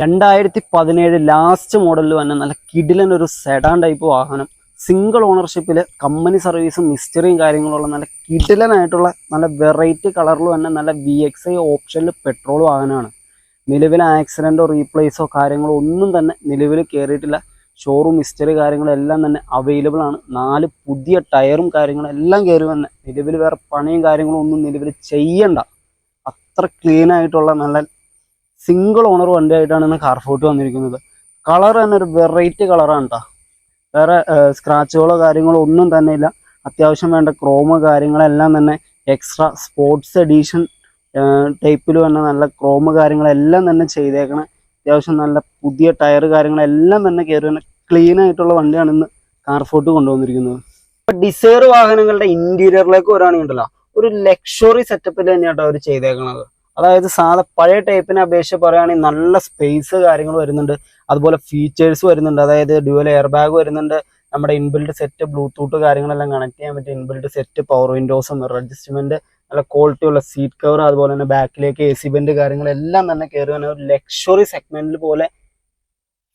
2017 last മോഡലിൽ വന്ന നല്ല കിടിലൻ ഒരു സെഡാൻ ടൈപ്പ് വാഹനം, സിംഗിൾ ഓണർഷിപ്പിൽ കമ്പനി സർവീസും മിസ്റ്ററിയും കാര്യങ്ങളുള്ള നല്ല കിടിലനായിട്ടുള്ള നല്ല വെറൈറ്റി കളറിൽ തന്നെ നല്ല VXI ഓപ്ഷനിൽ പെട്രോൾ വാഹനമാണ്. നിലവിൽ ആക്സിഡൻറ്റോ റീപ്ലേസോ കാര്യങ്ങളോ ഒന്നും തന്നെ നിലവിൽ കയറിയിട്ടില്ല. ഷോറൂം ഹിസ്റ്ററി കാര്യങ്ങളെല്ലാം തന്നെ അവൈലബിൾ ആണ്. 4 പുതിയ ടയറും കാര്യങ്ങളും എല്ലാം കയറി തന്നെ. നിലവിൽ വേറെ പണിയും കാര്യങ്ങളും ഒന്നും നിലവിൽ ചെയ്യണ്ട, അത്ര ക്ലീൻ ആയിട്ടുള്ള നല്ല സിംഗിൾ ഓണർ വണ്ടിയായിട്ടാണ് ഇന്ന് കാർഫോർട്ട് വന്നിരിക്കുന്നത്. കളർ തന്നെ ഒരു വെറൈറ്റി കളറാണ് കേട്ടോ. വേറെ സ്ക്രാച്ചുകളോ കാര്യങ്ങളോ ഒന്നും തന്നെ ഇല്ല. അത്യാവശ്യം വേണ്ട ക്രോമ് കാര്യങ്ങളെല്ലാം തന്നെ എക്സ്ട്രാ സ്പോർട്സ് എഡീഷൻ ടൈപ്പിൽ തന്നെ നല്ല ക്രോമ് കാര്യങ്ങളെല്ലാം തന്നെ ചെയ്തേക്കണം. അത്യാവശ്യം നല്ല പുതിയ ടയർ കാര്യങ്ങളെല്ലാം തന്നെ കയറി തന്നെ ക്ലീൻ ആയിട്ടുള്ള വണ്ടിയാണ് ഇന്ന് കാർഫോർട്ട് കൊണ്ടുവന്നിരിക്കുന്നത്. ഡിസയർ വാഹനങ്ങളുടെ ഇന്റീരിയറിലേക്ക് വരാണെങ്കിലോ ഒരു ലക്ഷറി സെറ്റപ്പിൽ തന്നെയാട്ടോ അവർ ചെയ്തേക്കണത്. അതായത് പഴയ ടൈപ്പിനെ അപേക്ഷിച്ച് പറയുകയാണെങ്കിൽ നല്ല സ്പേസ് കാര്യങ്ങൾ വരുന്നുണ്ട്. അതുപോലെ ഫീച്ചേഴ്സ് വരുന്നുണ്ട്. അതായത് ഡ്യുവൽ എയർ ബാഗ് വരുന്നുണ്ട്. നമ്മുടെ ഇൻബിൽഡ് സെറ്റ് ബ്ലൂടൂത്ത് കാര്യങ്ങളെല്ലാം കണക്ട് ചെയ്യാൻ പറ്റിയ inbuilt set, power Windows, mirror adjustment, നല്ല ക്വാളിറ്റി ഉള്ള സീറ്റ് കവർ, അതുപോലെ തന്നെ ബാക്കിലേക്ക് AC ബെന്റ് കാര്യങ്ങളെല്ലാം തന്നെ കയറി വന്ന ഒരു ലക്ഷറി സെഗ്മെന്റിൽ പോലെ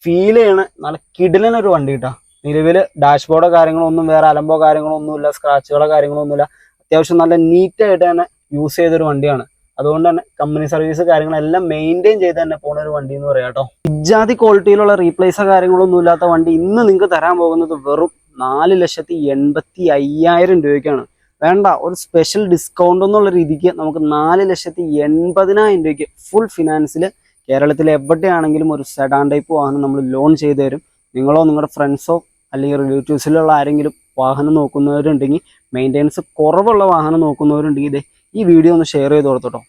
ഫീൽ ചെയ്യണ നല്ല കിടിലനൊരു വണ്ടി കിട്ടാ. നിലവിൽ ഡാഷ്ബോർഡോ കാര്യങ്ങളോ ഒന്നും വേറെ അലമ്പോ കാര്യങ്ങളോ ഒന്നുമില്ല, സ്ക്രാച്ചുകളോ കാര്യങ്ങളോ ഒന്നുമില്ല. അത്യാവശ്യം നല്ല നീറ്റായിട്ട് തന്നെ യൂസ് ചെയ്തൊരു വണ്ടിയാണ്. അതുകൊണ്ട് തന്നെ കമ്പനി സർവീസ് കാര്യങ്ങളെല്ലാം മെയിൻറ്റെയിൻ ചെയ്ത് തന്നെ പോണ ഒരു വണ്ടി എന്ന് പറയാം കേട്ടോ. ഇജാതി ക്വാളിറ്റിയിലുള്ള റീപ്ലേസോ കാര്യങ്ങളൊന്നും ഇല്ലാത്ത വണ്ടി ഇന്ന് നിങ്ങൾക്ക് തരാൻ പോകുന്നത് വെറും 4,85,000 രൂപയ്ക്കാണ്. വേണ്ട, ഒരു സ്പെഷ്യൽ ഡിസ്കൗണ്ട് എന്നുള്ള രീതിക്ക് നമുക്ക് 4,80,000 രൂപയ്ക്ക് ഫുൾ ഫിനാൻസിൽ കേരളത്തിൽ എവിടെയാണെങ്കിലും ഒരു സെഡാൻ ടൈപ്പ് വാഹനം നമ്മൾ ലോൺ ചെയ്തു തരും. നിങ്ങളോ നിങ്ങളുടെ ഫ്രണ്ട്സോ അല്ലെങ്കിൽ റിലേറ്റീവ്സിലുള്ള ആരെങ്കിലും വാഹനം നോക്കുന്നവരുണ്ടെങ്കിൽ, മെയിൻ്റെനൻസ് കുറവുള്ള വാഹനം നോക്കുന്നവരുണ്ടെങ്കിൽ ഈ വീഡിയോ ഒന്ന് ഷെയർ ചെയ്ത് കൊടുത്തോട്ടോ.